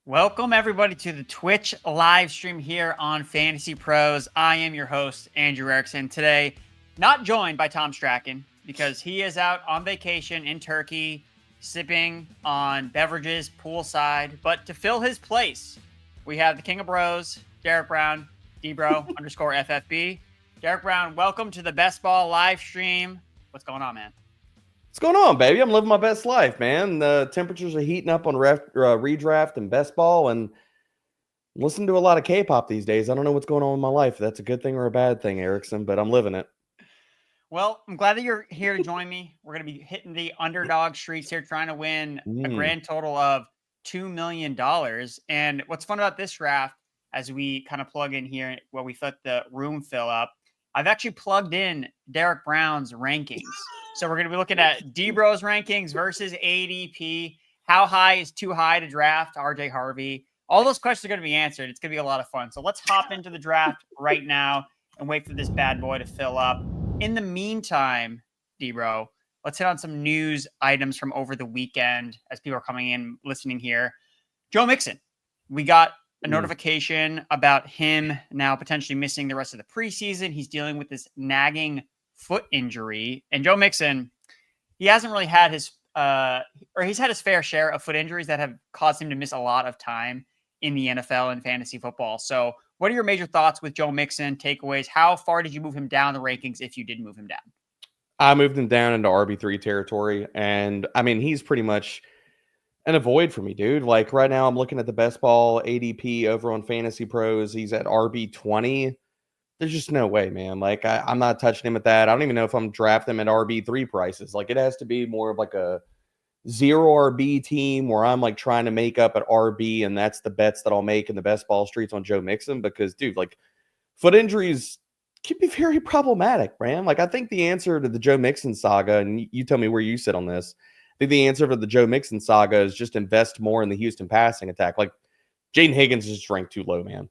Welcome, everybody, to the Twitch live stream here on Fantasy Pros. I am your host, Andrew Erickson. Today, not joined by Tom Strachan because he is out on vacation in Turkey, sipping on beverages poolside. But to fill his place, we have the King of Bros, Derek Brown, Dbro_FFB. Derek Brown, welcome to the Best Ball live stream. What's going on, man? What's going on, baby? I'm living my best life, man. The temperatures are heating up on redraft and best ball, and listen to a lot of K-pop these days. I don't know what's going on in my life. If that's a good thing or a bad thing, Erickson, but I'm living it. Well, I'm glad that you're here to join me. We're going to be hitting the underdog streets here, trying to win a grand total of $2 million. And what's fun about this draft, as we kind of plug in here where we let the room fill up, I've actually plugged in Derek Brown's rankings. So we're going to be looking at D-Bro's rankings versus ADP. How high is too high to draft RJ Harvey? All those questions are going to be answered. It's going to be a lot of fun. So let's hop into the draft right now and wait for this bad boy to fill up. In the meantime, D-Bro, let's hit on some news items from over the weekend as people are coming in, listening here. Joe Mixon, we got a notification about him now potentially missing the rest of the preseason. He's dealing with this nagging foot injury. And Joe Mixon, he hasn't really had his he's had his fair share of foot injuries that have caused him to miss a lot of time in the NFL and fantasy football. So what are your major thoughts with Joe Mixon, takeaways? How far did you move him down the rankings if you did move him down? I moved him down into RB3 territory, and I mean, he's pretty much an avoid for me, dude. Like right now I'm looking at the best ball ADP over on Fantasy Pros. He's at RB20. There's just no way, man. Like I'm not touching him at that. I don't even know if I'm drafting him at RB3 prices. Like it has to be more of like a 0 RB team where I'm like trying to make up at RB, and that's the bets that I'll make in the best ball streets on Joe Mixon, because dude, like foot injuries can be very problematic, man. Like I think the answer to the Joe Mixon saga, and you tell me where you sit on this, I think the answer to the Joe Mixon saga is just invest more in the Houston passing attack. Like Jayden Higgins is just ranked too low, man.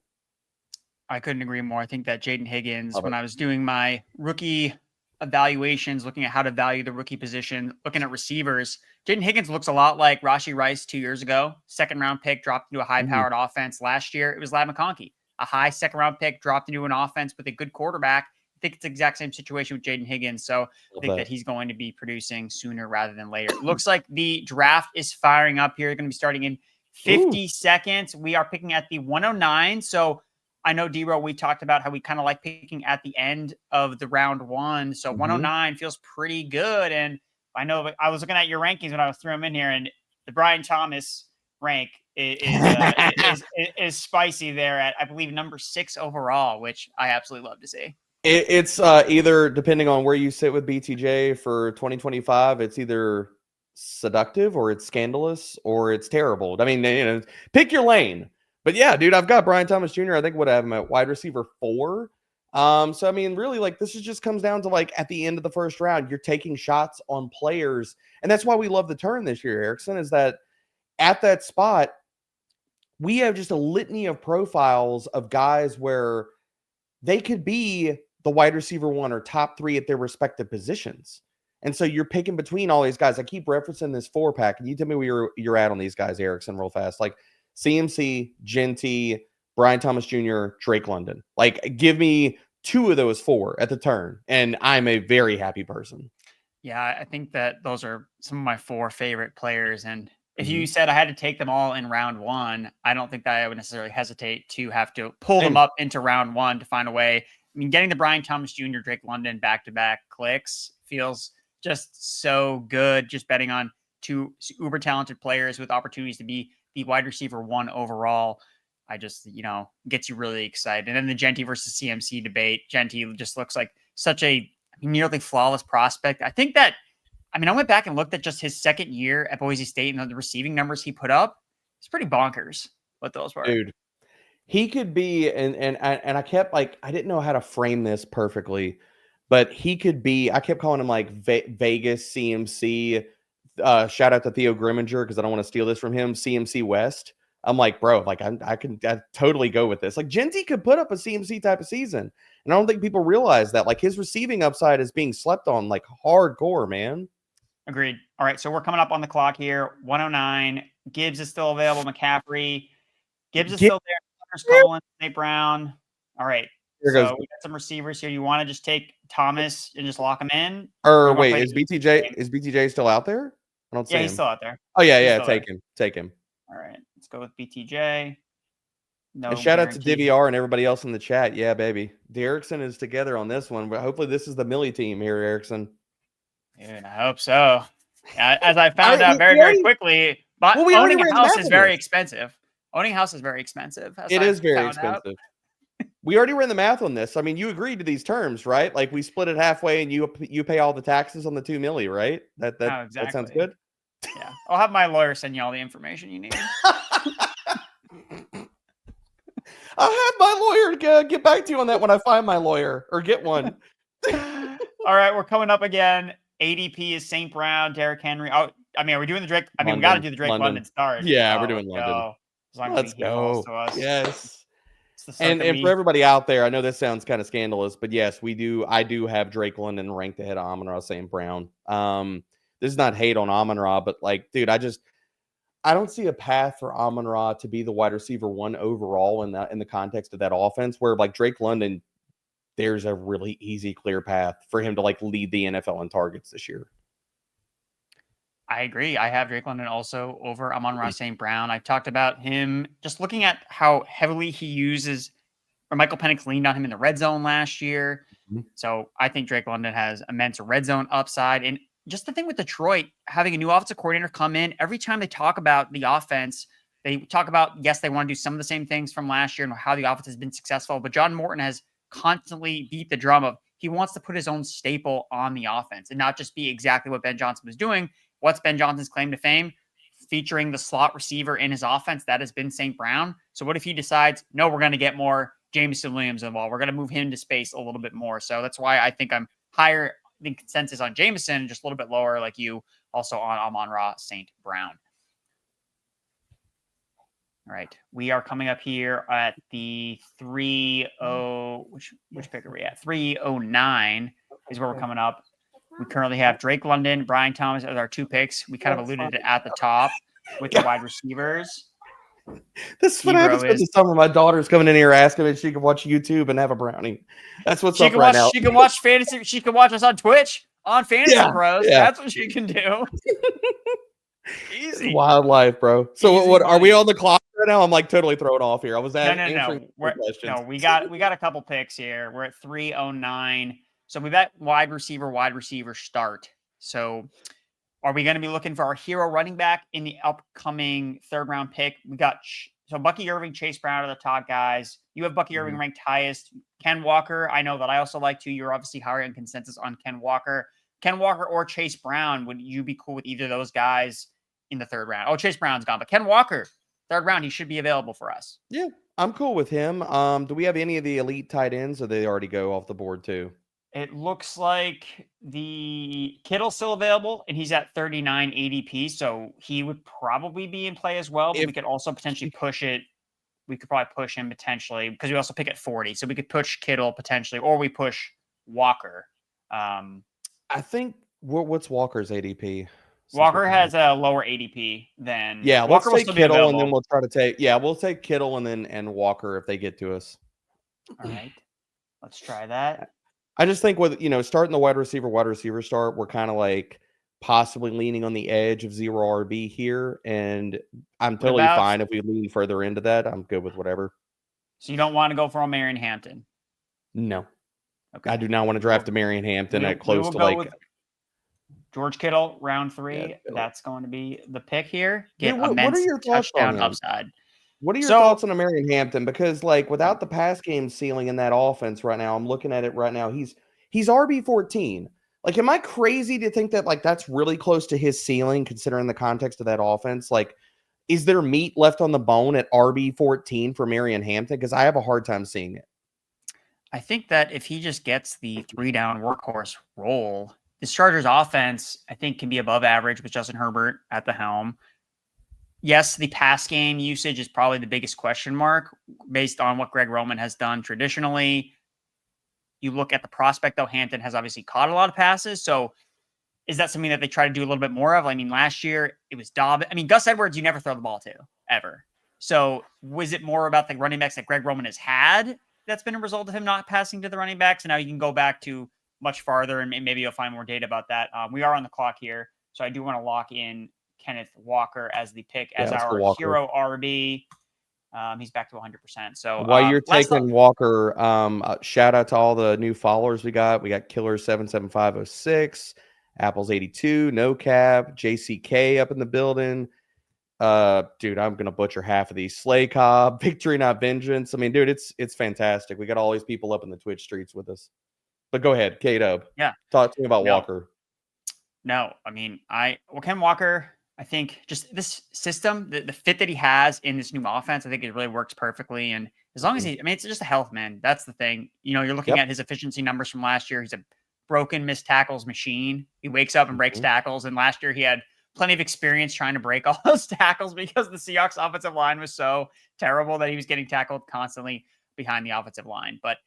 I couldn't agree more. I think that Jayden Higgins, when I was doing my rookie evaluations, looking at how to value the rookie position, looking at receivers, Jayden Higgins looks a lot like Rashee Rice 2 years ago. Second round pick, dropped into a high-powered offense. Last year, it was Ladd McConkey. A high second round pick, dropped into an offense with a good quarterback. I think it's the exact same situation with Jayden Higgins. So I think that he's going to be producing sooner rather than later. It looks like the draft is firing up here. It's going to be starting in 50 seconds. We are picking at the 109. So I know, D-Bro, we talked about how we kind of like picking at the end of the round one. So 109 feels pretty good. And I know I was looking at your rankings when I was throwing them in here, and the Brian Thomas rank is spicy there at, I believe, number 6 overall, which I absolutely love to see. It's either, depending on where you sit with BTJ for 2025, it's either seductive or it's scandalous or it's terrible. I mean, you know, pick your lane. But yeah, dude, I've got Brian Thomas Jr. I think what I have him at wide receiver 4. So I mean, really, like this just comes down to like at the end of the first round, you're taking shots on players, and that's why we love the turn this year, Erickson, is that at that spot, we have just a litany of profiles of guys where they could be the wide receiver 1 or top 3 at their respective positions. And so you're picking between all these guys. I keep referencing this 4-pack. Can you tell me where you're at on these guys, Erickson, real fast? Like CMC, Genty, Brian Thomas Jr., Drake London. Like give me 2 of those 4 at the turn, and I'm a very happy person. Yeah, I think that those are some of my 4 favorite players. And if you said I had to take them all in round 1, I don't think that I would necessarily hesitate to have to pull them up into round 1 to find a way. I mean, getting the Brian Thomas Jr., Drake London back-to-back clicks feels just so good. Just betting on 2 uber talented players with opportunities to be the wide receiver 1 overall. I just, gets you really excited. And then the Genty versus CMC debate. Genty just looks like such a nearly flawless prospect. I think that, I went back and looked at just his second year at Boise State and the receiving numbers he put up. It's pretty bonkers what those were. Dude, he could be, and I kept like, I didn't know how to frame this perfectly, but he could be, I kept calling him like Vegas CMC. Shout out to Theo Grimminger, because I don't want to steal this from him. CMC West. I'm like, bro, like I totally go with this. Like Genty could put up a CMC type of season. And I don't think people realize that. Like his receiving upside is being slept on like hardcore, man. Agreed. All right, so we're coming up on the clock here. 109. Gibbs is still available. McCaffrey. Gibbs is still there. Hunter's Cumberland, St. Brown. All right. Here So goes. we got some receivers here. You want to just take Thomas and just lock him in? Or wait, is BTJ still out there? I don't see him. He's still out there. Oh yeah, take him. All right, let's go with BTJ. No, and shout out to WR and everybody else in the chat. Yeah, baby. The Erickson is together on this one, but hopefully this is the Millie team here, Erickson. Dude, I hope so. As I found out very quickly, but owning a house is very expensive. Owning a house is very expensive. It is very expensive. We already ran the math on this. I mean, you agreed to these terms, right? Like we split it halfway, and you pay all the taxes on the $2 million, right? That sounds good. Yeah, I'll have my lawyer send you all the information you need. I'll have my lawyer get back to you on that when I find my lawyer or get one. All right, we're coming up again. ADP is St. Brown, Derrick Henry. Oh, I mean, are we doing the Drake? I mean, we got to do the Drake London start. Yeah, we're doing London. Let's go. Yes. And for everybody out there, I know this sounds kind of scandalous, but yes, we do. I do have Drake London ranked ahead of Amon-Ra St. Brown. This is not hate on Amon-Ra, but like, dude, I don't see a path for Amon-Ra to be the wide receiver 1 overall in the context of that offense, where like Drake London, there's a really easy, clear path for him to like lead the NFL in targets this year. I agree. I have Drake London also over Amon-Ra St. Brown. I talked about him just looking at how heavily he uses, or Michael Penix leaned on him in the red zone last year. Mm-hmm. So I think Drake London has immense red zone upside. And just the thing with Detroit, having a new offensive coordinator come in, every time they talk about the offense, they talk about, yes, they want to do some of the same things from last year and how the offense has been successful. But John Morton has constantly beat the drum of he wants to put his own staple on the offense and not just be exactly what Ben Johnson was doing. What's Ben Johnson's claim to fame? Featuring the slot receiver in his offense. That has been St. Brown. So what if he decides, no, we're going to get more Jameson Williams involved. We're going to move him to space a little bit more. So that's why I think I'm higher than consensus on Jameson, just a little bit lower like you, also on Amon-Ra St. Brown. All right. We are coming up here at the 3-0. Which pick are we at? 309 is where we're coming up. We currently have Drake London, Brian Thomas as our 2 picks. We kind of alluded to it at the top with the wide receivers. This is what happens in the summer. My daughter's coming in here asking if she can watch YouTube and have a brownie. That's what's up right now. She can watch fantasy. She can watch us on Twitch on Fantasy Pros. Yeah. That's what she can do. Easy. It's wildlife, bro. So what are we on the clock right now? I'm like totally thrown off here. I was answering questions. No, we got a couple picks here. We're at 309. So we've got wide receiver start. So are we going to be looking for our hero running back in the upcoming 3rd round pick? We got Bucky Irving, Chase Brown are the top guys. You have Bucky Irving ranked highest. Ken Walker, I know that I also like to. You're obviously higher in consensus on Ken Walker. Ken Walker or Chase Brown, would you be cool with either of those guys in the 3rd round? Oh, Chase Brown's gone, but Ken Walker, 3rd round, he should be available for us. Yeah, I'm cool with him. Do we have any of the elite tight ends, or they already go off the board too? It looks like the Kittle's still available, and he's at 39 ADP, so he would probably be in play as well. But we could also potentially push it. We could probably push him potentially because we also pick at 40, so we could push Kittle potentially, or we push Walker. I think what's Walker's ADP? Walker has a lower ADP than Walker. Let's take Kittle, and then we'll try to take we'll take Kittle and Walker if they get to us. All right, let's try that. I just think with starting the wide receiver start, we're kind of like possibly leaning on the edge of 0 RB here, and I'm totally fine if we lean further into that. I'm good with whatever. So you don't want to go for a Marion Hampton? No. Okay. I do not want to draft a Marion Hampton at close to like George Kittle, round 3. That's going to be the pick here. What are your thoughts touchdown on upside. What are your thoughts on a Marion Hampton? Because like without the pass game ceiling in that offense right now, I'm looking at it right now. He's RB14. Like, am I crazy to think that like that's really close to his ceiling considering the context of that offense? Like, is there meat left on the bone at RB14 for Marion Hampton? Because I have a hard time seeing it. I think that if he just gets the 3-down workhorse role, this Chargers offense, I think, can be above average with Justin Herbert at the helm. Yes, the pass game usage is probably the biggest question mark based on what Greg Roman has done traditionally. You look at the prospect, though, Hampton has obviously caught a lot of passes. So is that something that they try to do a little bit more of? I mean, last year it was Dobbins. I mean, Gus Edwards, you never throw the ball to, ever. So was it more about the running backs that Greg Roman has had that's been a result of him not passing to the running backs? And now you can go back to much farther and maybe you'll find more data about that. We are on the clock here. So I do want to lock in Kenneth Walker as the pick as let's go our Walker. hero RB. He's back to 100%. So while you're taking Walker, shout out to all the new followers we got. We got Killer 77506, Apples 82, No Cap, JCK up in the building. Dude, I'm gonna butcher half of these. Slay Cobb, Victory Not Vengeance. I mean, dude, it's fantastic. We got all these people up in the Twitch streets with us. But go ahead, K-Dub. Yeah, talk to me about Walker. No, I mean, Ken Walker, I think just this system, the fit that he has in this new offense, I think it really works perfectly. And as long as it's just a health, man. That's the thing. You're looking at his efficiency numbers from last year. He's a broken missed tackles machine. He wakes up and breaks tackles. And last year he had plenty of experience trying to break all those tackles because the Seahawks offensive line was so terrible that he was getting tackled constantly behind the offensive line. But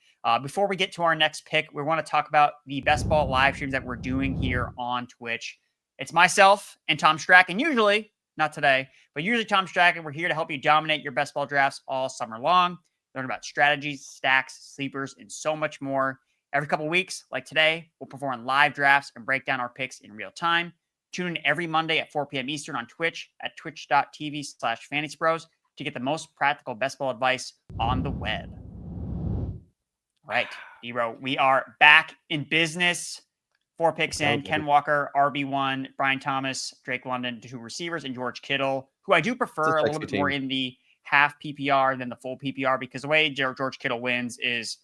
before we get to our next pick, we want to talk about the best ball live streams that we're doing here on Twitch. It's myself and Tom Strachan, usually, not today, but usually Tom Strachan. We're here to help you dominate your best ball drafts all summer long. Learn about strategies, stacks, sleepers, and so much more. Every couple weeks, like today, we'll perform live drafts and break down our picks in real time. Tune in every Monday at 4 p.m. Eastern on Twitch at twitch.tv/FantasyPros to get the most practical best ball advice on the web. All right, D-Bro, we are back in business. 4 picks in. Ken Walker, RB1, Brian Thomas, Drake London, 2 receivers, and George Kittle, who I do prefer a little bit more in the half PPR than the full PPR because the way George Kittle wins is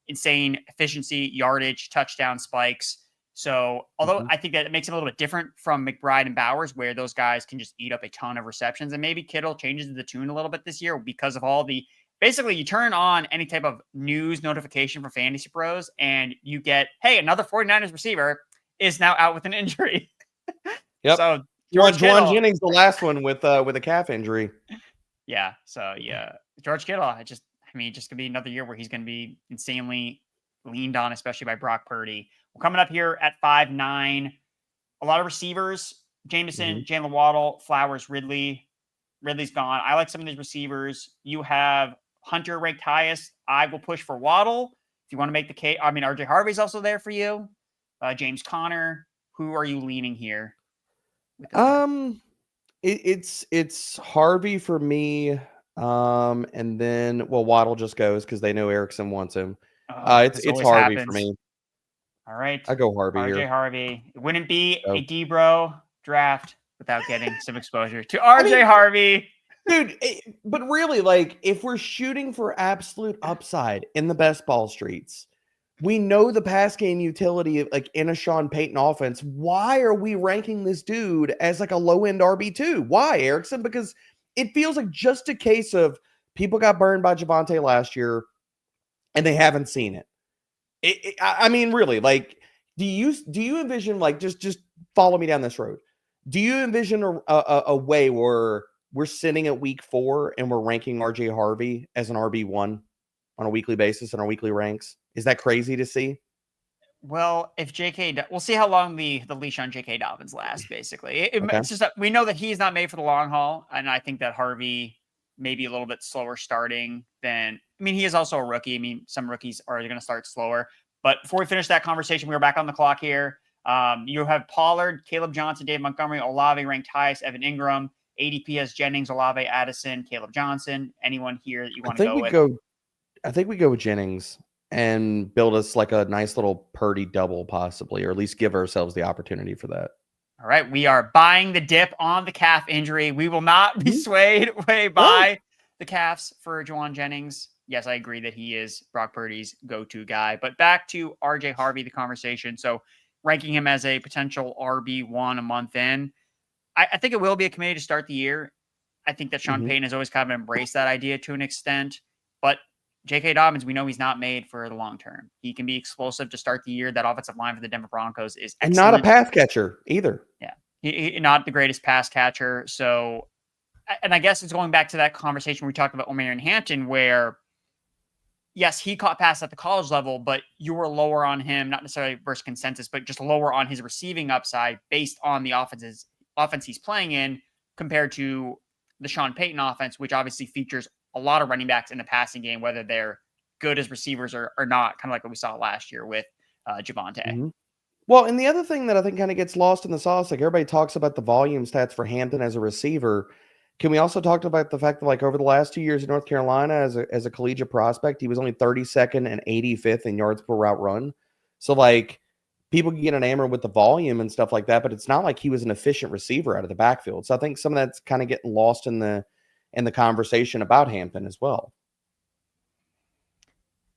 insane efficiency, yardage, touchdown spikes. So although I think that it makes it a little bit different from McBride and Bowers, where those guys can just eat up a ton of receptions, and maybe Kittle changes the tune a little bit this year because of all the basically you turn on any type of news notification for Fantasy Pros and you get, hey, another 49ers receiver is now out with an injury. Yep. So Jauan Jennings, the last one with a calf injury. Yeah. So yeah, George Kittle, just gonna be another year where he's gonna be insanely leaned on, especially by Brock Purdy. We're coming up here at 5'9". A lot of receivers: Jameson, Jalen Waddle, Flowers, Ridley. Ridley's gone. I like some of these receivers. You have Hunter ranked highest. I will push for Waddle. If you want to make the case, RJ Harvey's also there for you. James Conner. Who are you leaning here? It's Harvey for me. And then Waddle just goes because they know Erickson wants him. It's Harvey for me. All right. I go Harvey RJ here. Harvey. It wouldn't be a D-Bro draft without getting some exposure to RJ Harvey. Dude, but really, if we're shooting for absolute upside in the best ball streets, we know the pass game utility in a Sean Payton offense. Why are we ranking this dude as a low-end RB2? Why, Erickson? Because it feels like just a case of people got burned by Javonte last year and they haven't seen it. Really, do you envision just follow me down this road? Do you envision a way where we're sitting at week 4 and we're ranking RJ Harvey as an RB1 on a weekly basis in our weekly ranks? Is that crazy to see? Well, if we'll see how long the leash on J.K. Dobbins lasts, basically. It's just that we know that he's not made for the long haul, and I think that Harvey may be a little bit slower starting than – he is also a rookie. Some rookies are going to start slower. But before we finish that conversation, we are back on the clock here. You have Pollard, Caleb Johnson, Dave Montgomery, Olave ranked highest, Evan Ingram, ADP has Jennings, Olave, Addison, Caleb Johnson. Anyone here that you want to go with? I think we go with Jennings and build us a nice little Purdy double possibly, or at least give ourselves the opportunity for that. All right. We are buying the dip on the calf injury. We will not be swayed away by the calves for Jauan Jennings. Yes, I agree that he is Brock Purdy's go-to guy. But back to RJ Harvey, the conversation. So ranking him as a potential RB1 a month in, I think it will be a committee to start the year. I think that Sean Payton has always kind of embraced that idea to an extent. But J.K. Dobbins, we know he's not made for the long term. He can be explosive to start the year. That offensive line for the Denver Broncos is excellent. And not a pass catcher either. Yeah. He not the greatest pass catcher. So, and I guess it's going back to that conversation we talked about Omar and Hampton, where yes, he caught passes at the college level, but you were lower on him, not necessarily versus consensus, but just lower on his receiving upside based on the offense he's playing in compared to the Sean Payton offense, which obviously features a lot of running backs in the passing game, whether they're good as receivers or not, kind of like what we saw last year with Javonte. Mm-hmm. Well, and the other thing that I think kind of gets lost in the sauce, like everybody talks about the volume stats for Hampton as a receiver. Can we also talk about the fact that, like, over the last 2 years in North Carolina as a collegiate prospect, he was only 32nd and 85th in yards per route run. So, like, people can get enamored with the volume and stuff like that, but it's not like he was an efficient receiver out of the backfield. So I think some of that's kind of getting lost in the conversation about Hampton as well.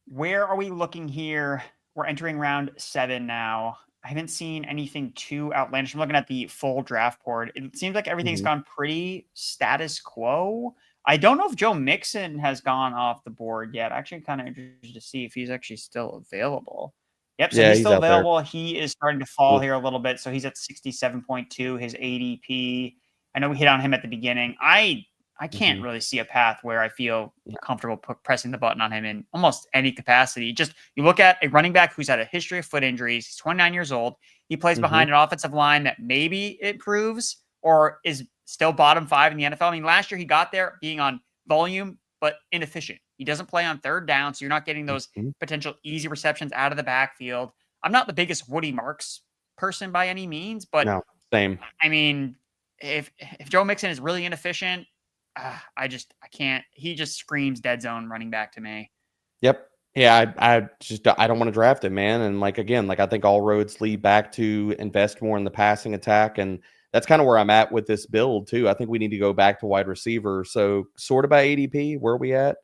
Where are we looking here? We're entering round 7 now. I haven't seen anything too outlandish. I'm looking at the full draft board. It seems like everything's gone pretty status quo. I don't know if Joe Mixon has gone off the board yet. Actually, kind of interested to see if he's actually still available. Yep, so he's still available. He is starting to fall here a little bit. So he's at 67.2, his ADP. I know we hit on him at the beginning. I can't really see a path where I feel comfortable pressing the button on him in almost any capacity. Just you look at a running back who's had a history of foot injuries. He's 29 years old. He plays behind an offensive line that maybe improves or is still bottom 5 in the NFL. I mean, last year he got there being on volume, but inefficient. He doesn't play on third down, so you're not getting those potential easy receptions out of the backfield. I'm not the biggest Woody Marks person by any means, but no, same. I mean, if Joe Mixon is really inefficient, I can't. He just screams dead zone running back to me. Yep. Yeah, I don't want to draft him, man. And like again, like I think all roads lead back to invest more in the passing attack, and that's kind of where I'm at with this build too. I think we need to go back to wide receiver. So sort of by ADP, where are we at?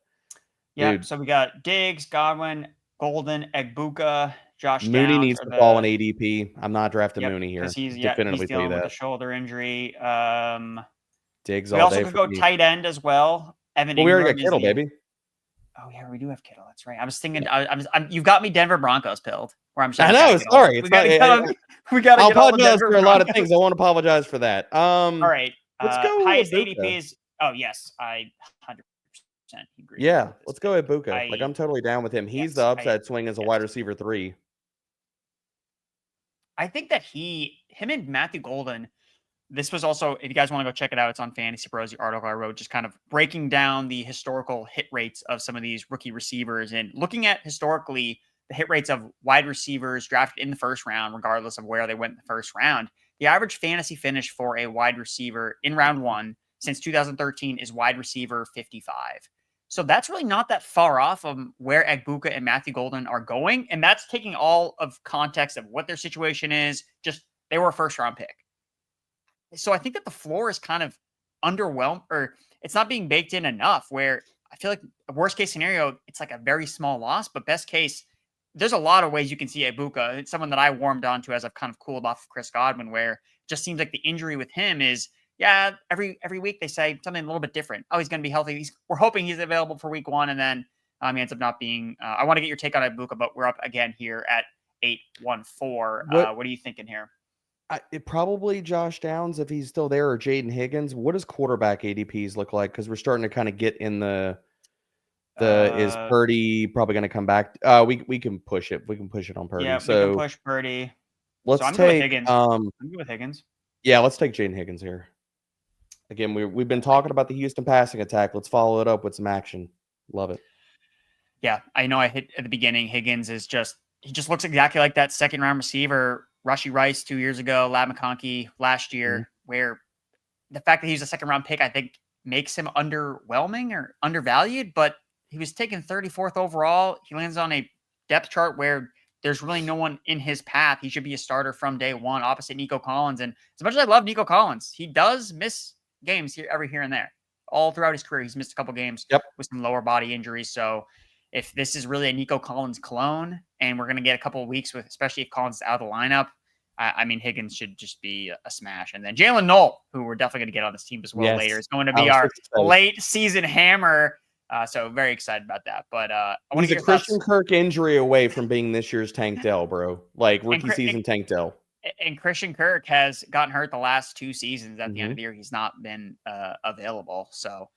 Yeah. Dude. So we got Diggs, Godwin, Golden, Egbuka, Josh Mooney Downs needs to fall in ADP. I'm not drafting Mooney here. Because he's dealing with the shoulder injury. Diggs we also could go tight end as well. Evan we already got Kittle, baby. Oh yeah, we do have Kittle. That's right. I was thinking. You've got me Denver Broncos pilled. Where I'm. I know. Sorry, we got to. I'll apologize for a lot of things. I want to apologize for that. All right. Let's go. Highest ADP is. Oh yes, I 100% agree. Yeah, let's go Egbuka. Like I'm totally down with him. He's the upside swing as a wide receiver 3. I think that him and Matthew Golden. This was also, if you guys want to go check it out, it's on Fantasy Pros, the article I wrote, just kind of breaking down the historical hit rates of some of these rookie receivers and looking at historically the hit rates of wide receivers drafted in the first round, regardless of where they went in the first round. The average fantasy finish for a wide receiver in round 1 since 2013 is wide receiver 55. So that's really not that far off of where Egbuka and Matthew Golden are going. And that's taking all of context of what their situation is. Just they were a first round pick. So I think that the floor is kind of underwhelmed, or it's not being baked in enough, where I feel like a worst case scenario, it's like a very small loss, but best case, there's a lot of ways you can see Egbuka. It's someone that I warmed onto as I've kind of cooled off of Chris Godwin, where it just seems like the injury with him is, every week they say something a little bit different. Oh, he's going to be healthy. We're hoping he's available for week 1. And then he ends up not being, I want to get your take on Egbuka, but we're up again here at 8-1-4. What are you thinking here? It probably Josh Downs if he's still there, or Jayden Higgins. What does quarterback ADPs look like? Because we're starting to kind of get in the is Purdy probably going to come back? We can push it. We can push it on Purdy. Yeah, so we can push Purdy. Let's I'm take Higgins. I'm good with Higgins. Yeah, let's take Jayden Higgins here. Again, we've been talking about the Houston passing attack. Let's follow it up with some action. Love it. Yeah, I know I hit at the beginning. Higgins is he just looks exactly like that second round receiver. Rashee Rice 2 years ago, Lab McConkey last year, where the fact that he's a second round pick, I think makes him underwhelming or undervalued, but he was taken 34th overall. He lands on a depth chart where there's really no one in his path. He should be a starter from day 1 opposite Nico Collins. And as much as I love Nico Collins, he does miss games here and there. All throughout his career, he's missed a couple games with some lower body injuries. So if this is really a Nico Collins clone and we're going to get a couple of weeks with, especially if Collins is out of the lineup, I mean, Higgins should just be a smash. And then Jaylin Noel, who we're definitely going to get on this team as well later, is going to be our late season hammer. So very excited about that. But I want to get a Christian Kirk injury away from being this year's Tank Dell, bro. Like rookie season Tank Dell. And Christian Kirk has gotten hurt the last 2 seasons. At the end of the year, he's not been available. So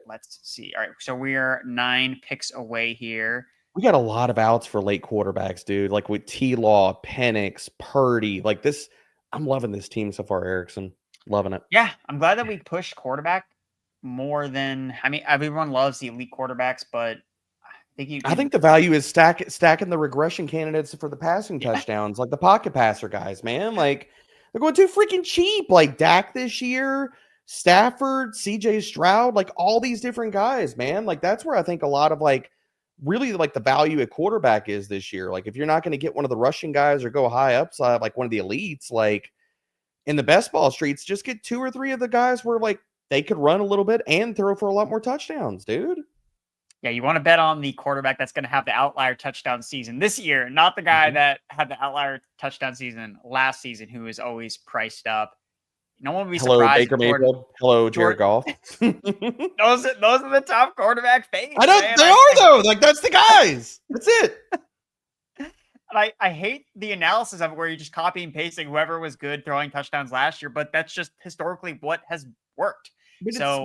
let's see. All right. So we're 9 picks away here. We got a lot of outs for late quarterbacks, dude. Like with T-Law, Penix, Purdy. Like this, I'm loving this team so far, Erickson. Loving it. Yeah, I'm glad that we pushed quarterback more than, I mean, everyone loves the elite quarterbacks, but I think the value is stacking the regression candidates for the passing touchdowns, like the pocket passer guys, man. Like they're going too freaking cheap. Like Dak this year, Stafford, CJ Stroud, like all these different guys, man. Like that's where I think a lot of like really like the value at quarterback is this year. Like if you're not going to get one of the rushing guys or go high upside like one of the elites, like in the best ball streets, just get 2 or 3 of the guys where like they could run a little bit and throw for a lot more touchdowns, dude. Yeah, you want to bet on the quarterback that's going to have the outlier touchdown season this year, not the guy that had the outlier touchdown season last season, who is always priced up. No one would be Hello, surprised. Baker Mayfield. Hello, Jared Goff. those are the top quarterback fades. I know they are though. Like that's the guys. That's it. And I hate the analysis of it where you're just copy and pasting whoever was good throwing touchdowns last year, but that's just historically what has worked.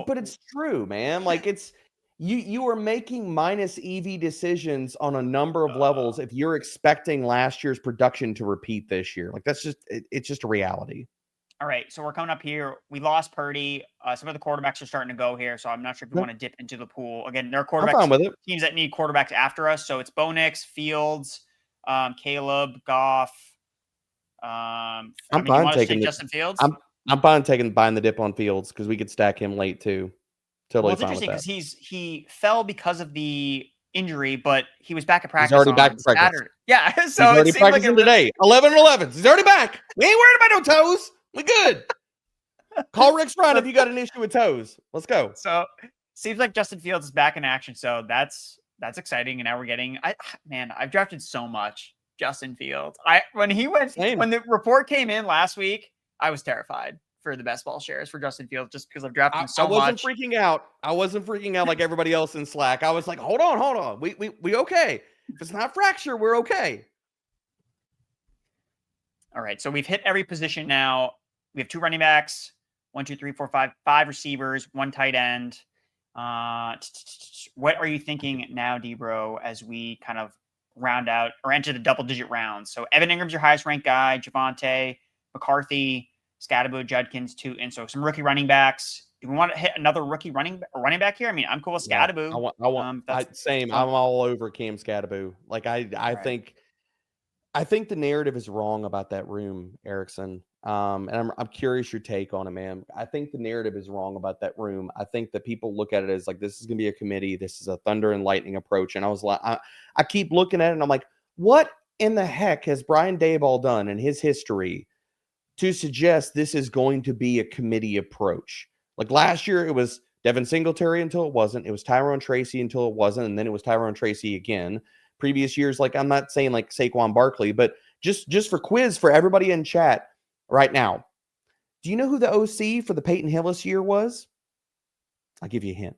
But it's true, man. Like it's you are making minus EV decisions on a number of levels if you're expecting last year's production to repeat this year. Like that's just it's just a reality. All right, so we're coming up here. We lost Purdy. Some of the quarterbacks are starting to go here, so I'm not sure if you want to dip into the pool. Again, there are quarterbacks teams that need quarterbacks after us. So it's Bo Nix, Fields, Caleb, Goff. I'm fine taking Justin Fields. I'm fine buying the dip on Fields because we could stack him late too. Totally fine with that. It's interesting because he fell because of the injury, but he was back at practice. He's already back at practice. Saturday. Yeah, so he's already practicing today. 11-11. He's already back. We ain't worried about no toes. We good. Call Rick's Run if you got an issue with toes. Let's go. So seems like Justin Fields is back in action. So that's exciting. And now we're getting I've drafted so much Justin Fields. When the report came in last week, I was terrified for the best ball shares for Justin Fields just because I've drafted him so much. I wasn't freaking out like everybody else in Slack. I was like, hold on. We okay. If it's not fracture, we're okay. All right. So we've hit every position now. We have 2 running backs, 1, 2, 3, 4, 5 receivers, 1 tight end. What are you thinking now, D-Bro, as we kind of round out or enter the double-digit rounds? So Evan Ingram's your highest-ranked guy, Javonte, McCarthy, Skattebo, Judkins, Tuten. So some rookie running backs. Do we want to hit another rookie running back here? I mean, I'm cool with Skattebo. Same. I'm all over Cam Skattebo. Like I think the narrative is wrong about that room, Erickson. And I'm curious your take on it, man. I think the narrative is wrong about that room. I think that people look at it as like this is going to be a committee. This is a thunder and lightning approach. And I was like, I keep looking at it and I'm like, what in the heck has Brian Daboll done in his history to suggest this is going to be a committee approach? Like last year, it was Devin Singletary until it wasn't. It was Tyrone Tracy until it wasn't. And then it was Tyrone Tracy again. Previous years, like I'm not saying like Saquon Barkley, but just for quiz for everybody in chat right now. Do you know who the OC for the Peyton Hillis year was? I'll give you a hint.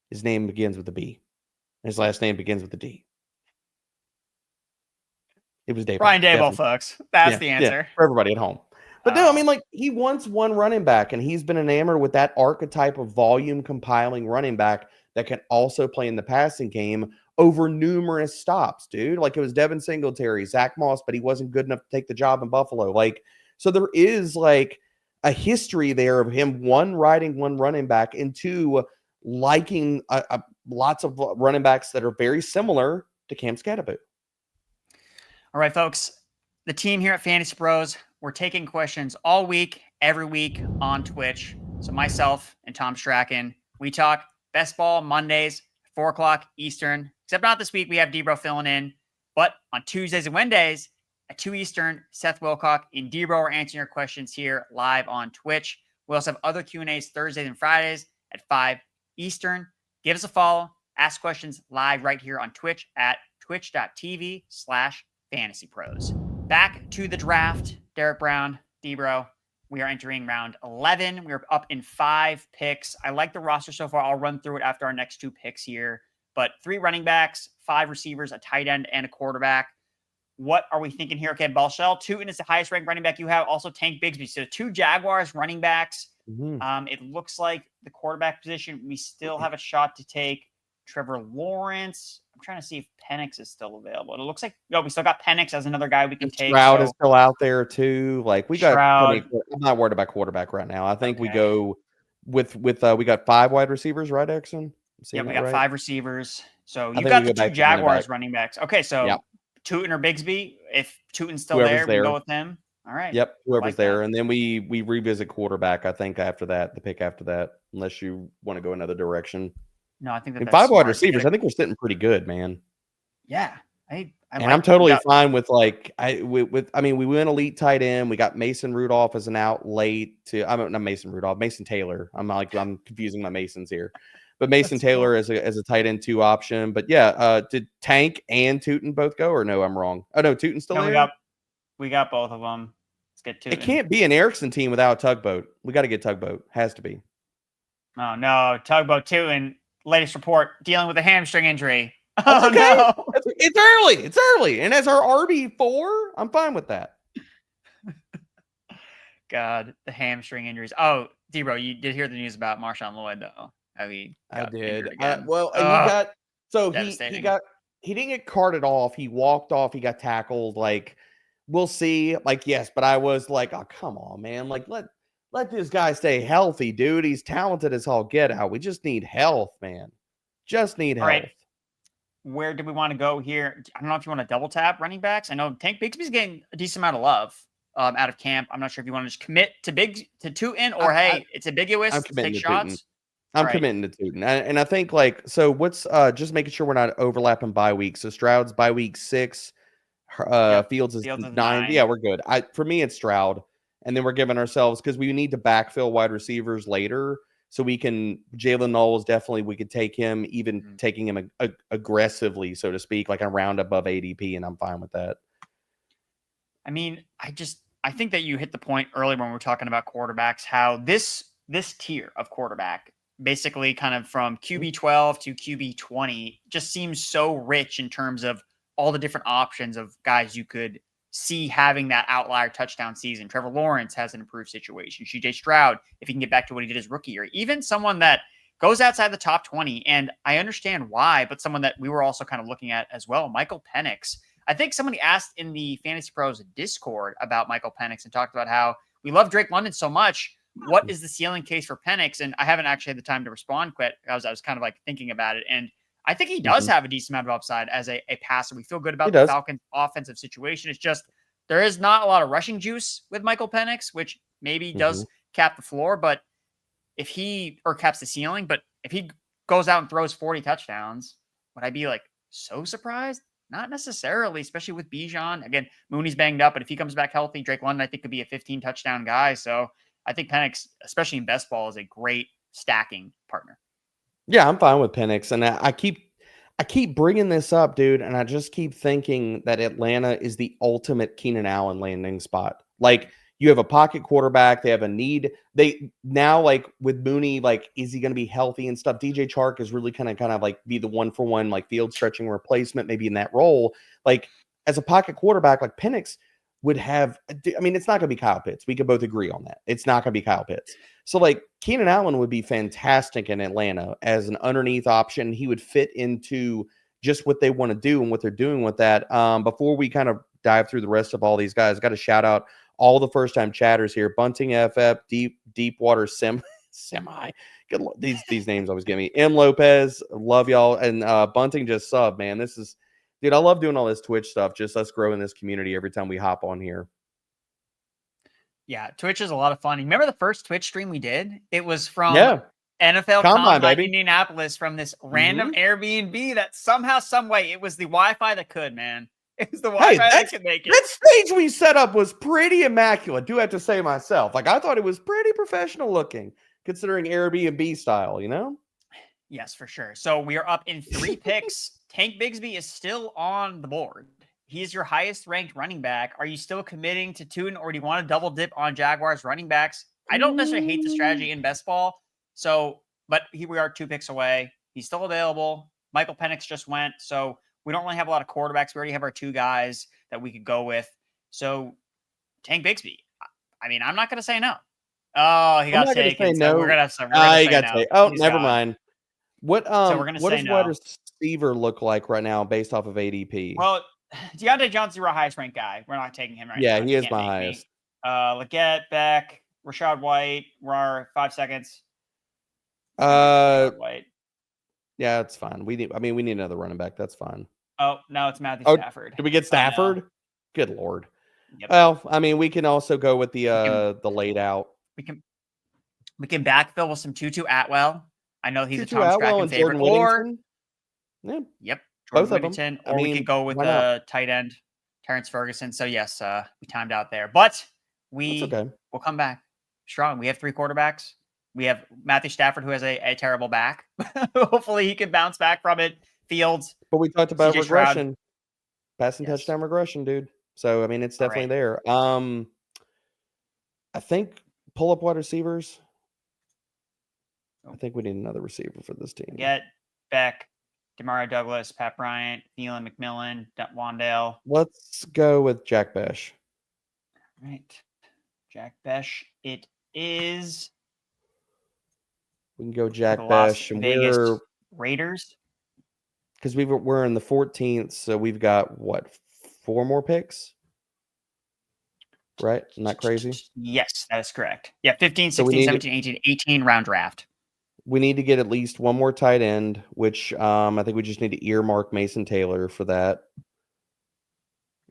His name begins with a B. His last name begins with a D. It was Daboll. Brian Daboll, folks. That's the answer. Yeah, for everybody at home. But no, I mean, like, he wants one running back, and he's been enamored with that archetype of volume compiling running back that can also play in the passing game over numerous stops, dude. Like, it was Devin Singletary, Zach Moss, but he wasn't good enough to take the job in Buffalo. Like, so there is, like, a history there of him, 1, riding one running back, and 2, liking lots of running backs that are very similar to Cam Skattebo. All right, folks. The team here at Fantasy Pros, we're taking questions all week, every week on Twitch. So myself and Tom Strachan, we talk best ball Mondays, 4 o'clock Eastern. Except not this week. We have D-Bro filling in. But on Tuesdays and Wednesdays at 2 Eastern, Seth Wilcock and D-Bro are answering your questions here live on Twitch. We also have other Q&As Thursdays and Fridays at 5 Eastern. Give us a follow. Ask questions live right here on Twitch at twitch.tv/fantasypros. Back to the draft. Derek Brown, D-Bro. We are entering round 11. We're up in 5 picks. I like the roster so far. I'll run through it after our next 2 picks here. But 3 running backs, 5 receivers, a tight end, and a quarterback. What are we thinking here? Okay, Bhayshul Tuten is the highest ranked running back you have. Also, Tank Bigsby. So 2 Jaguars running backs. It looks like the quarterback position, we still have a shot to take Trevor Lawrence. I'm trying to see if Penix is still available. It looks like, we still got Penix as another guy we can take. Stroud is still out there too. Like we got, I'm not worried about quarterback right now. I think we go with we got 5 wide receivers, right, Erickson? Yep, we got right? 5 receivers. So you got the 2 Jaguars running backs. Okay, so Tuten or Bigsby. If Tuten's still there, we go with him. All right. Yep, whoever's there, and then we revisit quarterback. I think after that, the pick after that, unless you want to go another direction. No, I think that's 5 wide receivers. I think we're sitting pretty good, man. Yeah, I'm totally fine with I mean, we went elite tight end. We got Mason Rudolph as an out late to not Mason Rudolph, Mason Taylor. I'm confusing my Masons here, but Mason Taylor as a tight end 2 option. But yeah, did Tank and Tuten both go or no? I'm wrong. Oh no, Tuten's still there. We got both of them. Let's get Tuten. It can't be an Erickson team without Tugboat. We got to get Tugboat. Has to be. Oh no, Tugboat Tuten. Latest report dealing with a hamstring injury. That's okay. No. It's early. And as our RB4, I'm fine with that. God, the hamstring injuries. Oh, D-Bro, you did hear the news about Marshawn Lloyd, though. I did. He didn't get carted off. He walked off. He got tackled. Like, we'll see. Like, yes, but I was like, oh, come on, man. Like, let this guy stay healthy, dude. He's talented as all get out. We just need health, man. Just need health. Right. Where do we want to go here? I don't know if you want to double tap running backs. I know Tank Bigsby's getting a decent amount of love out of camp. I'm not sure if you want to just commit to Tuten or it's ambiguous. I'm take shots. I'm committing to Tuten. And I think what's just making sure we're not overlapping bye weeks. So Stroud's bye week 6. Fields is 9. Yeah, we're good. For me, it's Stroud. And then we're giving ourselves, because we need to backfill wide receivers later. So we can, Jaylin Noel is definitely, we could take him, even taking him aggressively, so to speak, like a round above ADP, and I'm fine with that. I mean, I think that you hit the point earlier when we were talking about quarterbacks, how this tier of quarterback, basically kind of from QB 12 to QB 20, just seems so rich in terms of all the different options of guys you could see having that outlier touchdown season. Trevor Lawrence has an improved situation. CJ Stroud, if he can get back to what he did his rookie year, even someone that goes outside the top 20. And I understand why, but someone that we were also kind of looking at as well, Michael Penix. I think somebody asked in the Fantasy Pros Discord about Michael Penix and talked about how we love Drake London so much. What is the ceiling case for Penix? And I haven't actually had the time to respond quite. I was kind of like thinking about it. And I think he does have a decent amount of upside as a passer. We feel good about the Falcons' offensive situation. It's just there is not a lot of rushing juice with Michael Penix, which maybe does cap the floor, but caps the ceiling. But if he goes out and throws 40 touchdowns, would I be like so surprised? Not necessarily, especially with Bijan. Again, Mooney's banged up, but if he comes back healthy, Drake London, I think, could be a 15 touchdown guy. So I think Penix, especially in best ball, is a great stacking partner. Yeah, I'm fine with Penix. And I keep bringing this up, dude, and I just keep thinking that Atlanta is the ultimate Keenan Allen landing spot. Like, you have a pocket quarterback. They have a need. They now, like, with Mooney, like, is he going to be healthy and stuff? DJ Chark is really kind of like be the 1-for-1, like, field stretching replacement, maybe in that role. Like, as a pocket quarterback, like Penix would have, I mean, it's not going to be Kyle Pitts. We could both agree on that. It's not going to be Kyle Pitts. So, like, Keenan Allen would be fantastic in Atlanta as an underneath option. He would fit into just what they want to do and what they're doing with that. Before we kind of dive through the rest of all these guys, I got to shout out all the first-time chatters here. Bunting FF, Deepwater Semi. Good, these names always give me. M. Lopez, love y'all. And Bunting just subbed, man. This is, dude, I love doing all this Twitch stuff, just us growing this community every time we hop on here. Yeah, Twitch is a lot of fun. Remember the first Twitch stream we did? It was from NFL Combine Indianapolis, from this random Airbnb that somehow, some way, it was the Wi-Fi that could, man. It was the Wi-Fi that could make it. That stage we set up was pretty immaculate, do have to say myself. Like, I thought it was pretty professional looking, considering Airbnb style, you know? Yes, for sure. So we are up in 3 picks. Tank Bigsby is still on the board. He is your highest ranked running back. Are you still committing to Tuten, or do you want to double dip on Jaguars running backs? I don't necessarily hate the strategy in best ball. So, but here we are 2 picks away. He's still available. Michael Penix just went. So we don't really have a lot of quarterbacks. We already have our 2 guys that we could go with. So Tank Bigsby, I mean, I'm not going to say no. Oh, he got taken. So we're going to have some. He got taken. Oh, never mind. What does wide receiver look like right now based off of ADP? Well, Deontay Johnson's our highest ranked guy. We're not taking him right now. Yeah, he is my highest. Leggett, Bech, Rashad White. We're our 5 seconds. White. Yeah, it's fine. We need another running back. That's fine. Oh, no, it's Matthew Stafford. Did we get Stafford? No. Good Lord. Yep. Well, I mean, we can also go with the laid out. We can backfill with some Tutu Atwell. I know he's Tutu a Tom Atwell Strachan and favorite. Jordan Whittington. Yeah. Yep. Both Jordan of them. Whittington. I Or mean, we could go with why not? the tight end, Terrence Ferguson. So yes, we timed out there. But That's okay. we'll come back strong. We have 3 quarterbacks. We have Matthew Stafford, who has a terrible back. Hopefully he can bounce back from it. Fields. But we talked about CJ regression. Stroud. Passing touchdown regression, dude. So I mean, it's definitely there. I think pull up wide receivers. I think we need another receiver for this team. Get Bech, Demario Douglas, Pat Bryant, Thielen, McMillan, Wandale. Let's go with Jack Bech. All right. Jack Bech. It is. We can go Jack Bech. And Vegas Raiders. Because we're in the 14th, so we've got, what, 4 more picks? Right? Isn't that crazy? Yes, that is correct. Yeah, 15, 16, 17, 18, 18 round draft. We need to get at least one more tight end, which I think we just need to earmark Mason Taylor for that.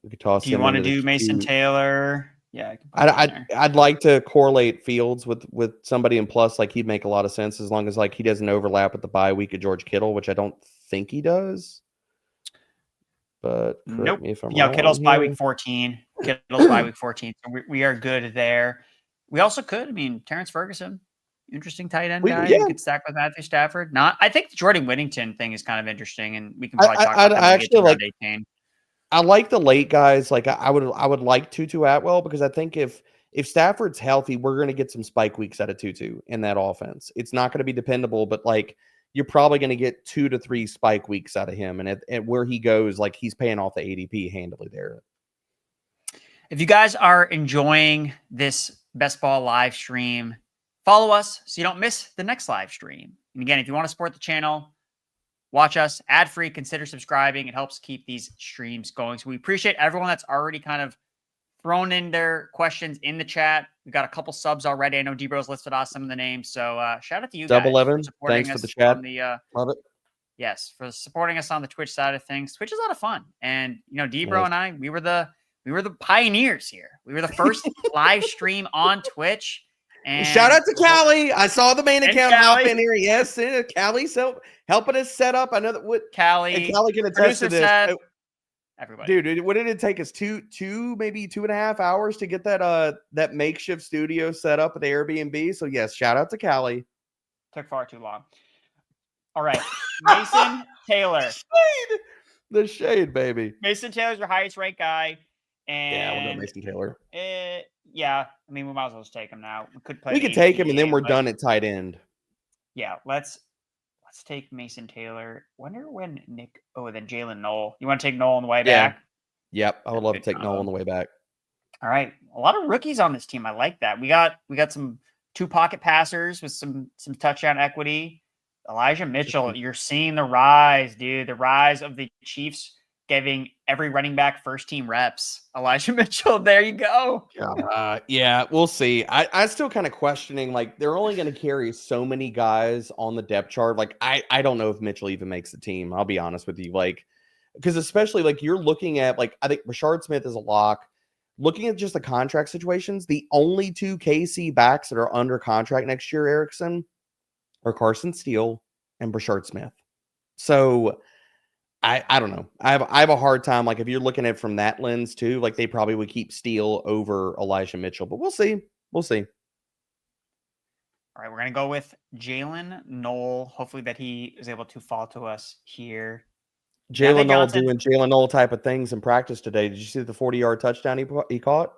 We could toss. Do you want to do Mason Taylor? Yeah, I'd like to correlate Fields with somebody, and plus, like, he'd make a lot of sense as long as, like, he doesn't overlap with the bye week of George Kittle, which I don't think he does. But correct me if I'm wrong. Kittle's bye week 14. Kittle's bye week 14. So we are good there. We also could. I mean, Terrence Ferguson, interesting tight end guy. You could stack with Matthew Stafford. I think the Jordan Whittington thing is kind of interesting, and we can probably talk about that when we get to round 18. I like the late guys. Like I would like Tutu Atwell, because I think if Stafford's healthy, we're going to get some spike weeks out of Tutu in that offense. It's not going to be dependable, but like you're probably going to get 2 to 3 spike weeks out of him. And at where he goes, like he's paying off the ADP handily there. If you guys are enjoying this Best Ball live stream, follow us so you don't miss the next live stream. And again, if you want to support the channel, watch us ad-free, consider subscribing. It helps keep these streams going. So we appreciate everyone that's already kind of thrown in their questions in the chat. We've got a couple subs already. I know D-Bro's listed off some of the names. So shout out to you guys. Double 11. Thanks for the chat. Love it. Yes, for supporting us on the Twitch side of things. Twitch is a lot of fun. And, D-Bro and I, we were the pioneers here. We were the first live stream on Twitch. And shout out to Callie. I saw the main account hop in here. Yes, Callie's helping us set up. I know that what Callie can attest to this. Everybody, dude, what did it take us? Maybe 2.5 hours to get that makeshift studio set up at the Airbnb. So yes, shout out to Callie. Took far too long. All right, Mason Taylor. The shade, baby. Mason Taylor's your highest ranked guy. And we'll go Mason Taylor. Yeah, I mean, we might as well just take him now. We could take him, and then we're done at tight end. Yeah, let's take Mason Taylor. Wonder when Nick. Oh, then Jaylin Noel. You want to take Noel on the way back? Yep, I would love to take Noel on the way back. All right, a lot of rookies on this team. I like that. We got some 2 pocket passers with some touchdown equity. Elijah Mitchell, you're seeing the rise, dude. The rise of the Chiefs giving every running back first team reps. Elijah Mitchell, there you go. Yeah, we'll see. I'm still kind of questioning, like, they're only going to carry so many guys on the depth chart. Like, I don't know if Mitchell even makes the team. I'll be honest with you. Like, because especially, like, you're looking at, like, I think Rashard Smith is a lock. Looking at just the contract situations, the only 2 KC backs that are under contract next year, Erickson, are Carson Steele and Rashard Smith. So I don't know. I have a hard time. Like, if you're looking at it from that lens too, like, they probably would keep Steele over Elijah Mitchell, but we'll see. We'll see. All right, we're gonna go with Jaylin Noel. Hopefully that he is able to fall to us here. Jaylin Noel doing Jaylin Noel type of things in practice today. Did you see the 40-yard touchdown he caught?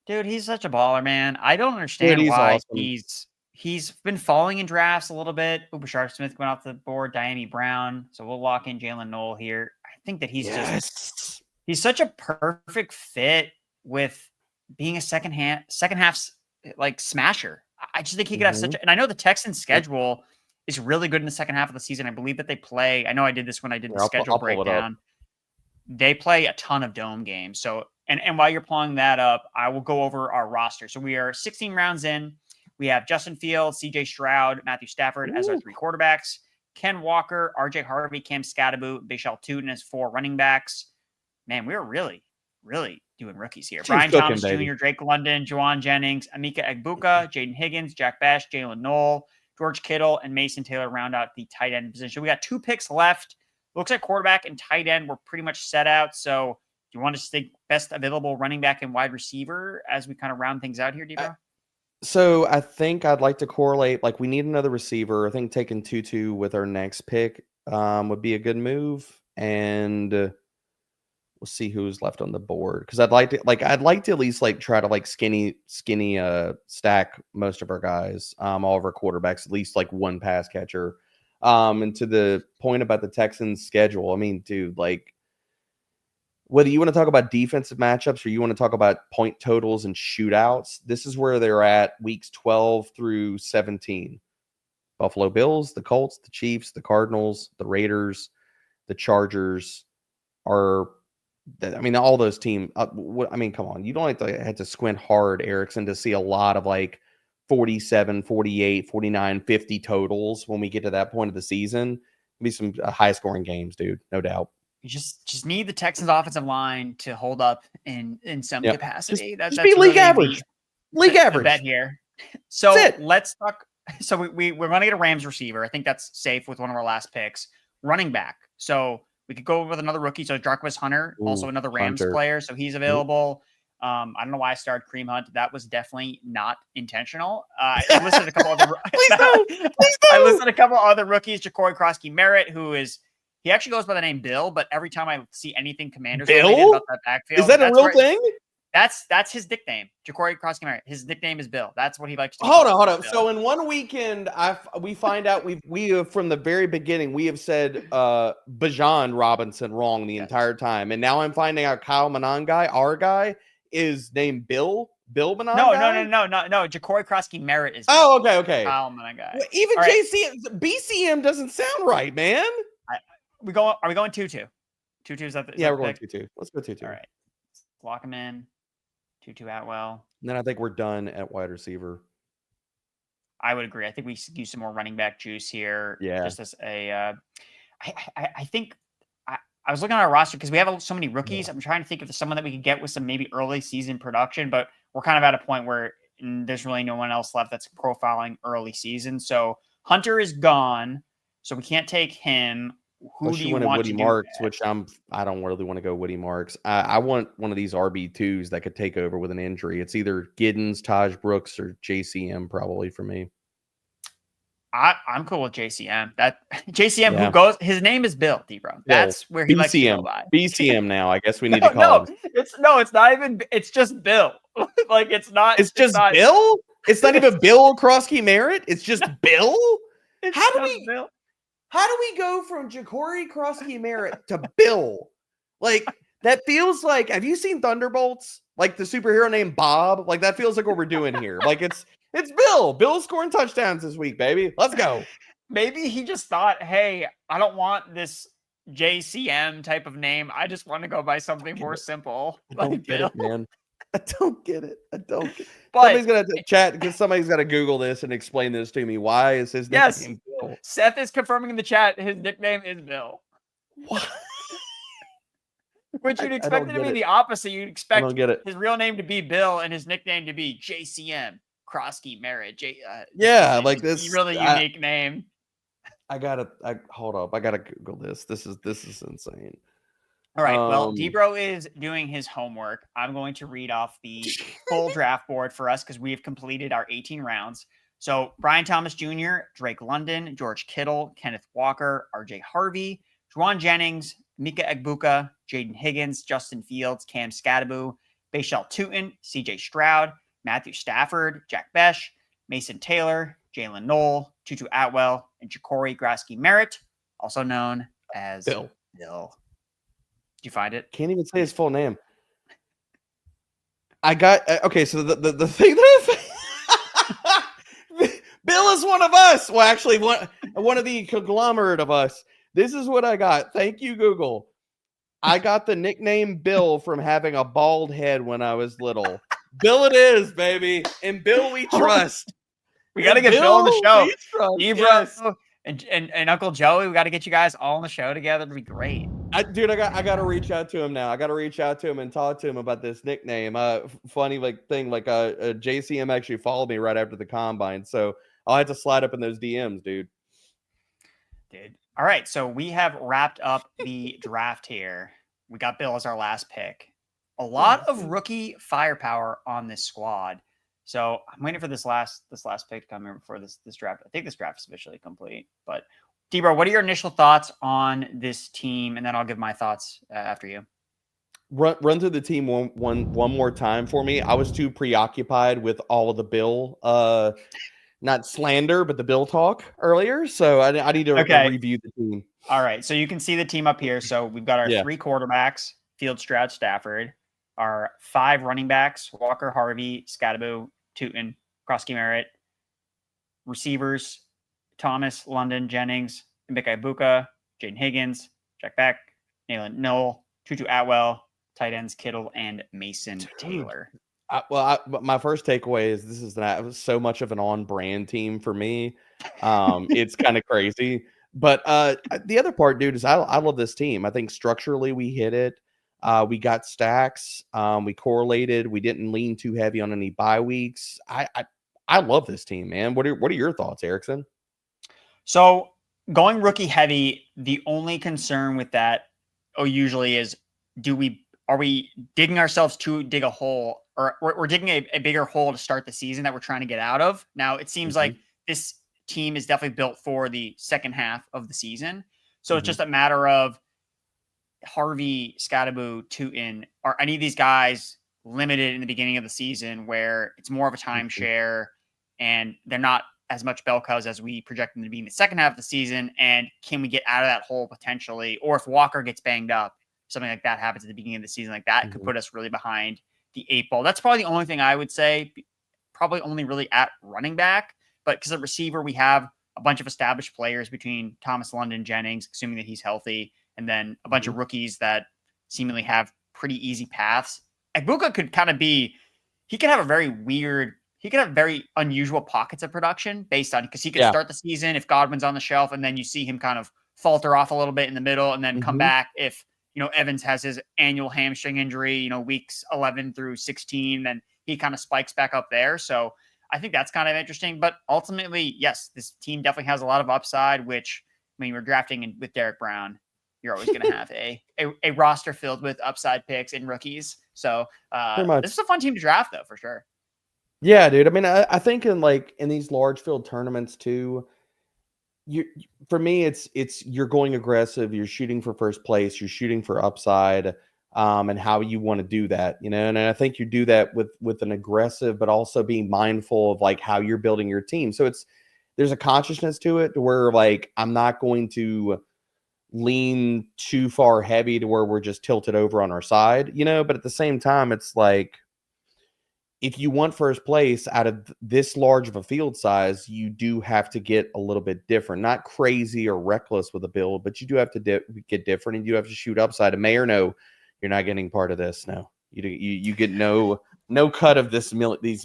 Dude, he's such a baller, man. I don't understand why awesome. He's been falling in drafts a little bit. Rashard Smith went off the board, Diami Brown. So we'll lock in Jaylin Noel here. I think that he's such a perfect fit with being a second half like smasher. I just think he could have and I know the Texans schedule is really good in the second half of the season. I believe that they play. I know I did this when I did the schedule breakdown. They play a ton of dome games. So, and while you're pulling that up, I will go over our roster. So we are 16 rounds in. We have Justin Fields, CJ Stroud, Matthew Stafford as our 3 quarterbacks. Ken Walker, RJ Harvey, Cam Skattebo, Bhayshul Tuten as 4 running backs. Man, we're really doing rookies here. Brian Thomas Jr., Drake London, Jauan Jennings, Emeka Egbuka, Jayden Higgins, Bech, Jaylin Noel, George Kittle, and Mason Taylor round out the tight end position. We got 2 picks left. Looks like quarterback and tight end were pretty much set out. So do you want to stick best available running back and wide receiver as we kind of round things out here, Debro? So I think I'd like to correlate, like we need another receiver. I think taking Tutu with our next pick would be a good move. And we'll see who's left on the board. Because I'd like to at least like try to like skinny stack most of our guys, all of our quarterbacks, at least like 1 pass catcher. And to the point about the Texans schedule, I mean, dude, like whether you want to talk about defensive matchups or you want to talk about point totals and shootouts, this is where they're at weeks 12 through 17. Buffalo Bills, the Colts, the Chiefs, the Cardinals, the Raiders, the Chargers are, I mean, all those teams. I mean, come on. You don't have to squint hard, Erickson, to see a lot of like 47, 48, 49, 50 totals when we get to that point of the season. It'll be some high scoring games, dude. No doubt. You just need the Texans offensive line to hold up in some capacity. Just be league average. League average. Bet here. So let's talk. So we're going to get a Rams receiver. I think that's safe with one of our last picks. Running back. So we could go with another rookie. So Jarquez Hunter, also another Rams player. So he's available. I don't know why I started Kareem Hunt. That was definitely not intentional. I listed a couple other. Please don't. I listed a couple other rookies. Jacory Croskey-Merritt, who is. He actually goes by the name Bill, but every time I see anything Commanders related about that backfield, is that a real thing? That's his nickname, Jacory Croskey-Merritt. His nickname is Bill. That's what he likes to do. Hold on. Bill. So in one weekend, we find out we have from the very beginning we have said Bijan Robinson wrong the entire time, and now I'm finding out Kyle Monangai, our guy, is named Bill. Bill Monangai? No. Jacory Croskey-Merritt is. Oh, okay. Kyle Monangai. Well, even BCM doesn't sound right, man. Are we going 2-2? 2-2 is that? We're going 2-2. Let's go 2-2. All right. Lock him in. Tutu Atwell. And then I think we're done at wide receiver. I would agree. I think we use some more running back juice here. Yeah. Just as a, I think I was looking at our roster because we have so many rookies. Yeah. I'm trying to think if there's someone that we could get with some maybe early season production, but we're kind of at a point where there's really no one else left that's profiling early season. So Hunter is gone, so we can't take him. Who do you want Woody Marks, which I don't really want to go Woody Marks. I want one of these RB2s that could take over with an injury. It's either Giddens, Taj Brooks, or JCM probably for me. I'm cool with JCM. That JCM who goes, his name is Bill, Debro. That's where he likes to go by. BCM now. I guess we need to call him. It's not even. It's just Bill. Like it's not. It's just Bill. It's not even Bill Croskey-Merritt. It's just Bill. How do we go from Jacory Croskey-Merritt to Bill? Like, that feels like, have you seen Thunderbolts? Like the superhero named Bob? Like, that feels like what we're doing here. Like, it's Bill. Bill's scoring touchdowns this week, baby. Let's go. Maybe he just thought, hey, I don't want this JCM type of name. I just want to go by something more simple. I don't get it, man. I don't get it. But somebody's going to chat because somebody's got to Google this and explain this to me. Why is his nickname Bill? Seth is confirming in the chat his nickname is Bill. What? Which you'd expect it to be the opposite. You'd expect his real name to be Bill and his nickname to be JCM Croskey-Merritt. Like this really unique name. Hold up. I gotta Google this. This is insane. All right. Well, Debro is doing his homework. I'm going to read off the full draft board for us because we have completed our 18 rounds. So Brian Thomas Jr., Drake London, George Kittle, Kenneth Walker, RJ Harvey, Jauan Jennings, Emeka Egbuka, Jayden Higgins, Justin Fields, Cam Skattebo, Bhayshul Tuten, CJ Stroud, Matthew Stafford, Bech, Mason Taylor, Jaylin Noel, Tutu Atwell, and Jacory Croskey-Merritt, also known as Bill. Did you find it? Can't even say his full name. I got okay. So the thing that Bill is one of us. Well, actually, one of the conglomerate of us. This is what I got. Thank you, Google. I got the nickname Bill from having a bald head when I was little. Bill it is, baby. And Bill we trust. We got to get Bill on the show. Ebro yes. and Uncle Joey, we got to get you guys all on the show together. It'd be great. Dude, I got to reach out to him now. I got to reach out to him and talk to him about this nickname. Funny thing, JCM actually followed me right after the combine, so I'll have to slide up in those DMs, dude. All right, so we have wrapped up the draft here. We got Bill as our last pick. A lot of rookie firepower on this squad. So I'm waiting for this last pick to come in before this draft. I think this draft is officially complete. But Debro, what are your initial thoughts on this team? And then I'll give my thoughts after you. Run through the team one more time for me. I was too preoccupied with all of the Bill, not slander, but the Bill talk earlier. So I need to review the team. All right. So you can see the team up here. So we've got our 3 quarterbacks, Field, Stroud, Stafford. Our 5 running backs, Walker, Harvey, Skattebo, Tuten, Croskey-Merritt. Receivers, Thomas, London, Jennings, Emeka Egbuka, Jayden Higgins, Bech, Jaylin Noel, Tutu Atwell. Tight ends, Kittle and Mason Taylor. My first takeaway is this is not so much of an on-brand team for me. It's kind of crazy. But the other part, dude, is I love this team. I think structurally we hit it. We got stacks. We correlated. We didn't lean too heavy on any bye weeks. I love this team, man. What are your thoughts, Erickson? So going rookie heavy, the only concern with that usually is are we digging ourselves to dig a hole, or we're digging a bigger hole to start the season that we're trying to get out of? Now it seems like this team is definitely built for the second half of the season. So it's just a matter of Harvey, Skattebo, Tuten, are any of these guys limited in the beginning of the season where it's more of a timeshare and they're not as much bell cows as we project them to be in the second half of the season? And can we get out of that hole potentially? Or if Walker gets banged up, something like that happens at the beginning of the season, like that could put us really behind the 8 ball. That's probably the only thing I would say, probably only really at running back, but because at receiver, we have a bunch of established players between Thomas, London, Jennings, assuming that he's healthy, and then a bunch of rookies that seemingly have pretty easy paths. Egbuka could kind of he could have very unusual pockets of production based on, because he could start the season if Godwin's on the shelf, and then you see him kind of falter off a little bit in the middle and then come back if, Evans has his annual hamstring injury, weeks 11 through 16, then he kind of spikes back up there. So I think that's kind of interesting. But ultimately, yes, this team definitely has a lot of upside, which when you're drafting with Derek Brown, you're always going to have a roster filled with upside picks and rookies. So this is a fun team to draft, though, for sure. Yeah, dude. I mean, I think in these large field tournaments too, for me, it's you're going aggressive. You're shooting for first place. You're shooting for upside, and how you want to do that, And I think you do that with an aggressive, but also being mindful of like how you're building your team. So there's a consciousness to it where like I'm not going to lean too far heavy to where we're just tilted over on our side, But at the same time, it's like, if you want first place out of this large of a field size, you do have to get a little bit different, not crazy or reckless with a build, but you do have to get different, and you have to shoot upside. And Mayor, no, you're not getting part of this. No, you get no cut of these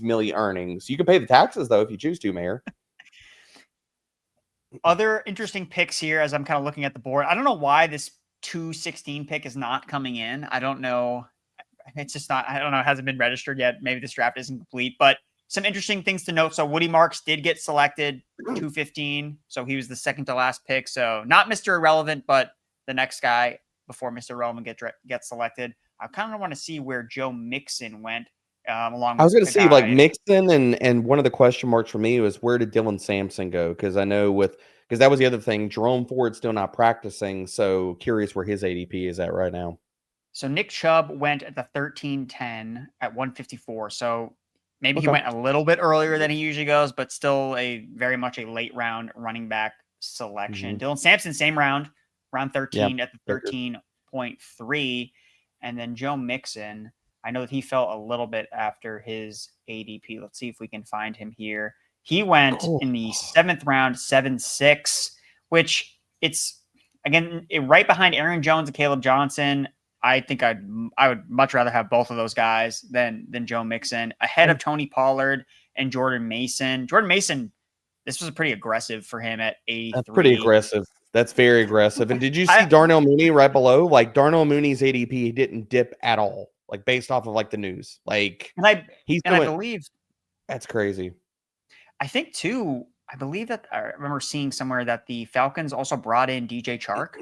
milli earnings. You can pay the taxes though if you choose to, Mayor. Other interesting picks here as I'm kind of looking at the board. I don't know why this 216 pick is not coming in. I don't know. It's just not, I don't know. It hasn't been registered yet. Maybe this draft isn't complete, but some interesting things to note. So Woody Marks did get selected 215. So he was the second to last pick. So not Mr. Irrelevant, but the next guy before Mr. Irrelevant gets selected. I kind of want to see where Joe Mixon went along. I was going to see like Mixon, and one of the question marks for me was where did Dylan Sampson go? Because I know because that was the other thing. Jerome Ford's still not practicing. So curious where his ADP is at right now. So Nick Chubb went at the 13-10 at 154. So maybe he went a little bit earlier than he usually goes, but still very much a late round running back selection. Dylan Sampson, same round 13 at the 13.3. And then Joe Mixon, I know that he fell a little bit after his ADP. Let's see if we can find him here. He went in the 7th round, 7-6, which it's, again, right behind Aaron Jones and Caleb Johnson. I think I would much rather have both of those guys than Joe Mixon, ahead of Tony Pollard and Jordan Mason. Jordan Mason this was pretty aggressive for him at 83. That's pretty aggressive. That's very aggressive. And did you see I- Darnell Mooney right below? Like Darnell Mooney's ADP didn't dip at all, like based off of like the news. Like I he's believe that's crazy. I think too. I believe that I remember seeing somewhere that the Falcons also brought in DJ Chark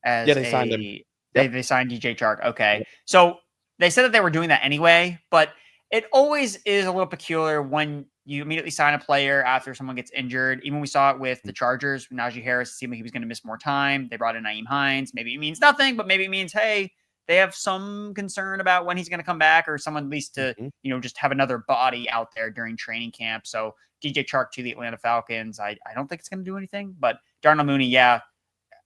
as They signed him. They signed DJ Chark. Okay, so they said that they were doing that anyway, but it always is a little peculiar when you immediately sign a player after someone gets injured. Even we saw it with the Chargers. Najee Harris seemed like he was going to miss more time. They brought in Nyheim Hines. Maybe it means nothing, but maybe it means, hey, they have some concern about when he's going to come back, or someone at least to, just have another body out there during training camp. So DJ Chark to the Atlanta Falcons. I don't think it's going to do anything, but Darnell Mooney, yeah.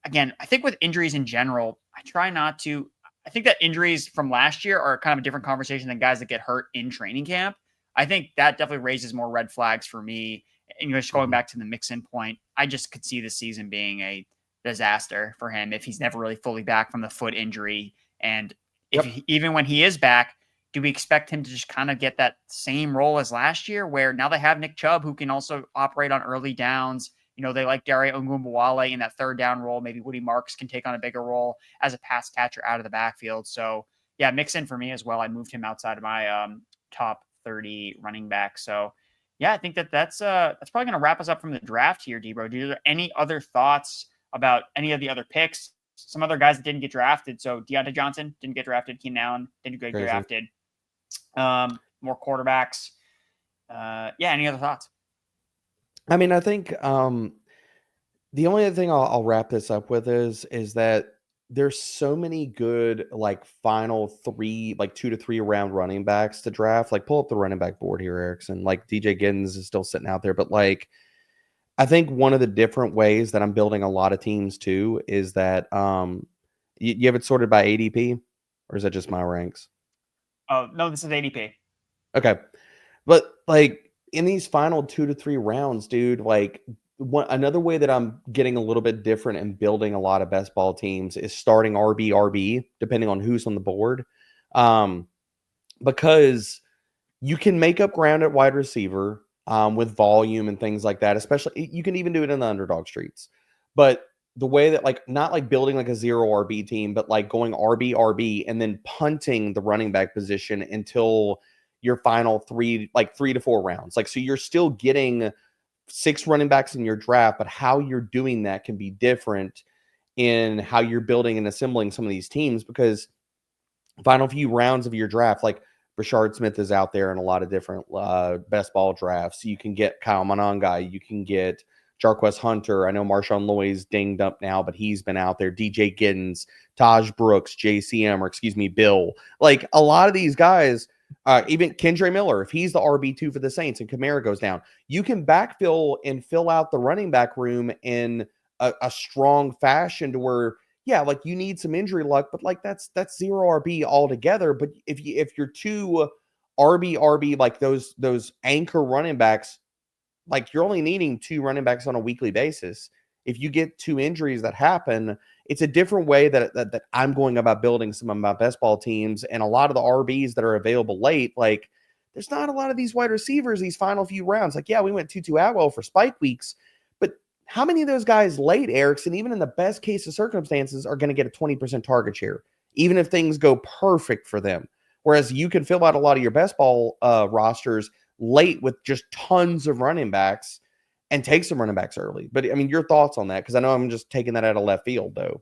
Again, I think with injuries in general, I try not to. I think that injuries from last year are kind of a different conversation than guys that get hurt in training camp. I think that definitely raises more red flags for me. And just going back to the Mixon point, I just could see this season being a disaster for him if he's never really fully back from the foot injury. And even when he is back, do we expect him to just kind of get that same role as last year, where now they have Nick Chubb, who can also operate on early downs? They like Dare Ogunbowale in that third down role. Maybe Woody Marks can take on a bigger role as a pass catcher out of the backfield. So, yeah, Mixon for me as well. I moved him outside of my top 30 running back. So, yeah, I think that's probably going to wrap us up from the draft here, Debro. Do you have any other thoughts about any of the other picks? Some other guys that didn't get drafted. So, Deontay Johnson didn't get drafted. Keenan Allen didn't get drafted. More quarterbacks. Any other thoughts? I mean, I think the only other thing I'll wrap this up with is that there's so many good like final 2 to 3 round running backs to draft. Like pull up the running back board here, Erickson. Like DJ Giddens is still sitting out there, but like I think one of the different ways that I'm building a lot of teams too is that you have it sorted by ADP, or is that just my ranks? Oh no, this is ADP. Okay, but like in these final 2 to 3 rounds, dude, like another way that I'm getting a little bit different and building a lot of best ball teams is starting RB, depending on who's on the board. Because you can make up ground at wide receiver with volume and things like that. Especially, you can even do it in the underdog streets. But the way that like, not like building like a 0 RB team, but like going RB, and then punting the running back position until your final 3 to 4 rounds. Like, so you're still getting 6 running backs in your draft, but how you're doing that can be different in how you're building and assembling some of these teams, because final few rounds of your draft, like Rashard Smith is out there in a lot of different best ball drafts. You can get Kyle Monangai, you can get Jarquez Hunter. I know Marshawn Lloyd's dinged up now, but he's been out there. DJ Giddens, Taj Brooks, Bill. Like a lot of these guys, even Kendre Miller, if he's the RB2 for the Saints and Kamara goes down, you can backfill and fill out the running back room in a strong fashion to where, yeah, like you need some injury luck, but like that's 0 RB altogether. But if you're 2 RB, like those anchor running backs, like you're only needing 2 running backs on a weekly basis. If you get 2 injuries that happen, it's a different way that I'm going about building some of my best ball teams. And a lot of the RBs that are available late, like there's not a lot of these wide receivers, these final few rounds. Like, yeah, we went Tutu Atwell for spike weeks, but how many of those guys late, Erickson, even in the best case of circumstances, are going to get a 20% target share, even if things go perfect for them? Whereas you can fill out a lot of your best ball rosters late with just tons of running backs and take some running backs early. But I mean, your thoughts on that? Because I know I'm just taking that out of left field, though.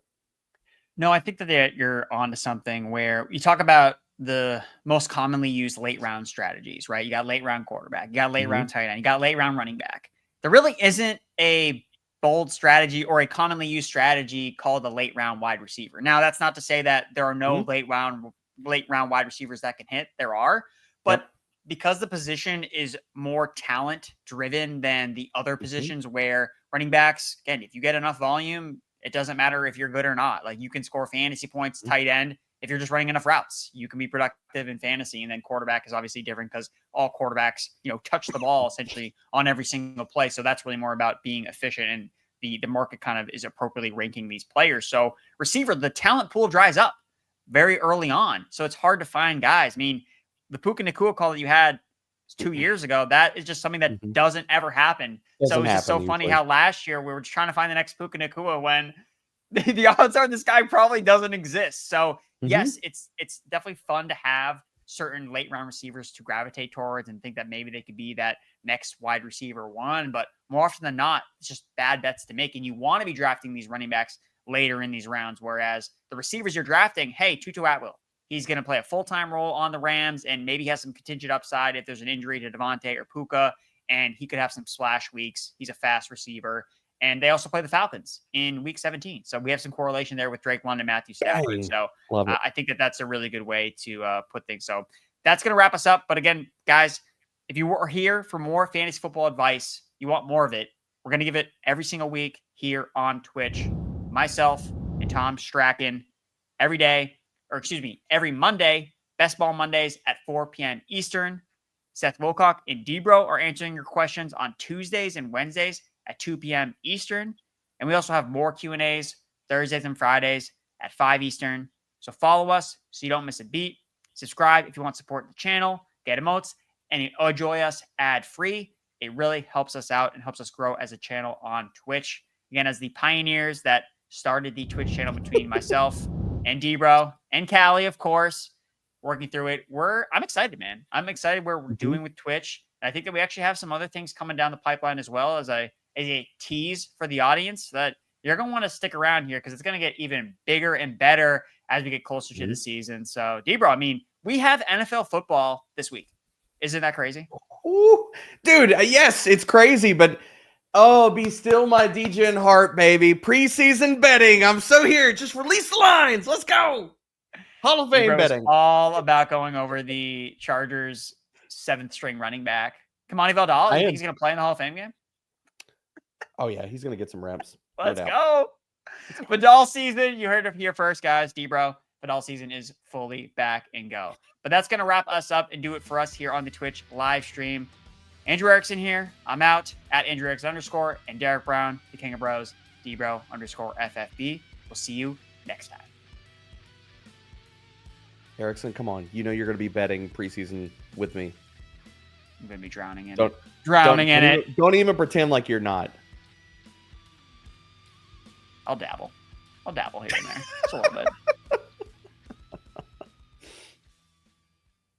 No, I think that you're onto something where you talk about the most commonly used late round strategies, right? You got late round quarterback, you got late round tight end, you got late round running back. There really isn't a bold strategy or a commonly used strategy called the late round wide receiver. Now, that's not to say that there are no late round wide receivers that can hit. There are, but because the position is more talent driven than the other positions where running backs, again, if you get enough volume, it doesn't matter if you're good or not. Like you can score fantasy points, tight end. If you're just running enough routes, you can be productive in fantasy. And then quarterback is obviously different because all quarterbacks, touch the ball essentially on every single play. So that's really more about being efficient, and the market kind of is appropriately ranking these players. So receiver, the talent pool dries up very early on. So it's hard to find guys. I mean, the Puka Nacua call that you had 2 years ago. That is just something that doesn't ever happen. So it's just so funny how last year we were trying to find the next Puka Nacua when the odds are this guy probably doesn't exist. So yes, it's definitely fun to have certain late round receivers to gravitate towards and think that maybe they could be that next wide receiver one. But more often than not, it's just bad bets to make. And you want to be drafting these running backs later in these rounds. Whereas the receivers you're drafting, hey, Tutu Atwell, he's going to play a full-time role on the Rams and maybe has some contingent upside if there's an injury to Devontae or Puka, and he could have some splash weeks. He's a fast receiver. And they also play the Falcons in week 17. So we have some correlation there with Drake London, Matthew Stafford. So I think that that's a really good way to put things. So that's going to wrap us up. But again, guys, if you are here for more fantasy football advice, you want more of it, we're going to give it every single week here on Twitch. Myself and Tom Strachan every day, or excuse me, every Monday, Best Ball Mondays at 4 p.m. Eastern. Seth Wilcock and Debro are answering your questions on Tuesdays and Wednesdays at 2 p.m. Eastern. And we also have more Q&As Thursdays and Fridays at 5 Eastern. So follow us so you don't miss a beat. Subscribe if you want to support the channel, get emotes, and enjoy us ad-free. It really helps us out and helps us grow as a channel on Twitch. Again, as the pioneers that started the Twitch channel between myself and Debro and Callie, of course, working through it. I'm excited, man. I'm excited where we're doing with Twitch. And I think that we actually have some other things coming down the pipeline as well as a tease for the audience that you're going to want to stick around here because it's going to get even bigger and better as we get closer to the season. So, Debro, I mean, we have NFL football this week. Isn't that crazy? Ooh, dude, yes, it's crazy, but be still my DJ and heart, baby. Preseason betting. I'm so here. Just release the lines. Let's go. Hall of Fame betting. All about going over the Chargers' 7th string running back. Kamani Valdal, you think he's going to play in the Hall of Fame game? Oh, yeah. He's going to get some reps. Let's go. Vidal season. You heard it here first, guys. Debro, Vidal season is fully back and go. But that's going to wrap us up and do it for us here on the Twitch live stream. Andrew Erickson here. I'm out at Andrew Erickson _ and Derek Brown, the King of Bros, Debro _ FFB. We'll see you next time. Erickson, come on. You know you're going to be betting preseason with me. I'm going to be drowning in it. Drowning in it. Don't even pretend like you're not. I'll dabble. I'll dabble here and there. Just a little bit.